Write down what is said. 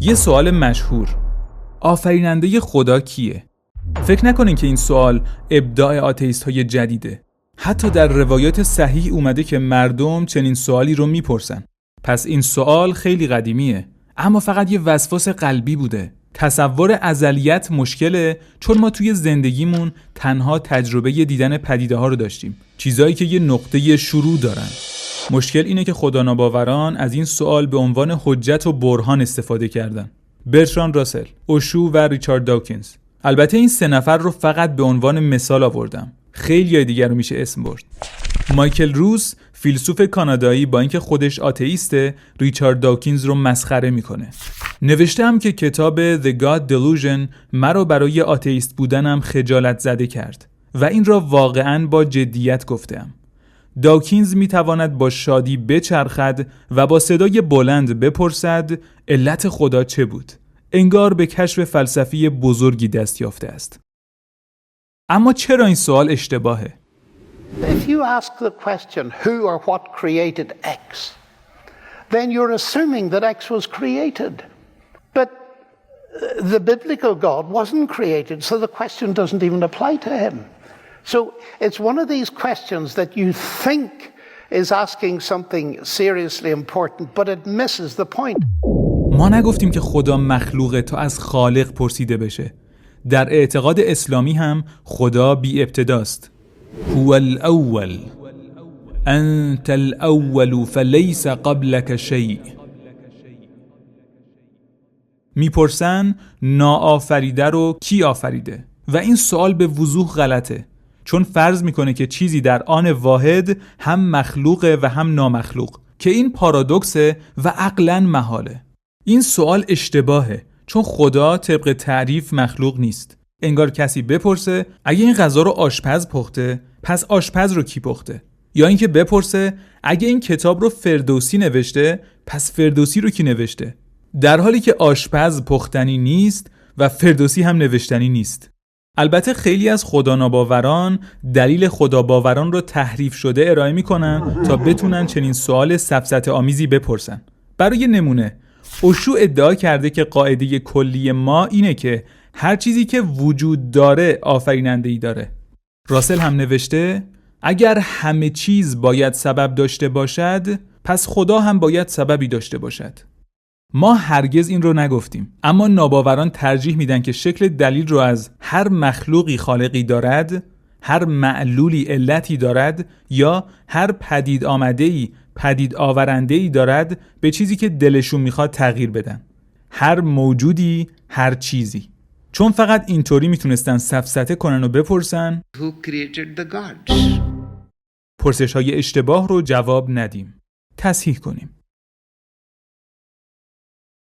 یه سوال مشهور: آفریننده خدا کیه؟ فکر نکنین که این سوال ابداع آتئیست‌های جدیده. حتی در روایات صحیح اومده که مردم چنین سوالی رو میپرسن. پس این سوال خیلی قدیمیه، اما فقط یه وسواس قلبی بوده. تصور ازلیت مشکله، چون ما توی زندگیمون تنها تجربه دیدن پدیده ها رو داشتیم، چیزایی که یه نقطه شروع دارن. مشکل اینه که خداناباوران از این سوال به عنوان حجت و برهان استفاده کردن. برتراند راسل، اوشو و ریچارد داوکینز. البته این سه نفر رو فقط به عنوان مثال آوردم. خیلی دیگر رو میشه اسم برد. مایکل روس، فیلسوف کانادایی، با اینکه خودش آتئیسته، ریچارد داوکینز رو مسخره میکنه. نوشتم که کتاب The God Delusion مرا برای آتئیست بودنم خجالت زده کرد و این را واقعاً با جدیت گفتم. داوکینز میتواند با شادی بچرخد و با صدای بلند بپرسد علت خدا چه بود؟ انگار به کشف فلسفی بزرگی دست یافته است. اما چرا این سوال اشتباهه؟ If you ask the question who or what created X, then you're assuming that X was created. But the biblical God wasn't created, so the question doesn't even apply to him. So it's one of these questions that you think is asking something seriously important, but it misses the point. ما نگفتیم که خدا مخلوقه تا از خالق پرسیده بشه. در اعتقاد اسلامی هم خدا بی ابتداست. هو الاول انت الاول فلیس قبلک شیء. میپرسن ناآفریده رو کی آفریده؟ و این سوال به وضوح غلطه، چون فرض میکنه که چیزی در آن واحد هم مخلوقه و هم نامخلوق، که این پارادوکسه و عقلاً محاله. این سوال اشتباهه، چون خدا طبق تعریف مخلوق نیست. انگار کسی بپرسه اگه این غذا رو آشپز پخته، پس آشپز رو کی پخته؟ یا اینکه بپرسه اگه این کتاب رو فردوسی نوشته، پس فردوسی رو کی نوشته؟ در حالی که آشپز پختنی نیست و فردوسی هم نوشتنی نیست. البته خیلی از خداناباوران دلیل خداباوران رو تحریف شده ارائه میکنن تا بتونن چنین سوال سفسطه آمیزی بپرسن. برای نمونه، اوشو ادعا کرده که قاعده کلی ما اینه که هر چیزی که وجود داره آفریننده‌ای داره. راسل هم نوشته اگر همه چیز باید سبب داشته باشد، پس خدا هم باید سببی داشته باشد. ما هرگز این رو نگفتیم، اما ناباوران ترجیح میدن که شکل دلیل رو از هر مخلوقی خالقی دارد، هر معلولی علتی دارد، یا هر پدید آمده‌ای پدید آورنده‌ای دارد به چیزی که دلشون میخواد تغییر بدن. هر موجودی، هر چیزی. چون فقط اینطوری میتونستن سفسطه کنن و بپرسن Who created the gods? پرسش‌های اشتباه رو جواب ندیم. تصحیح کنیم.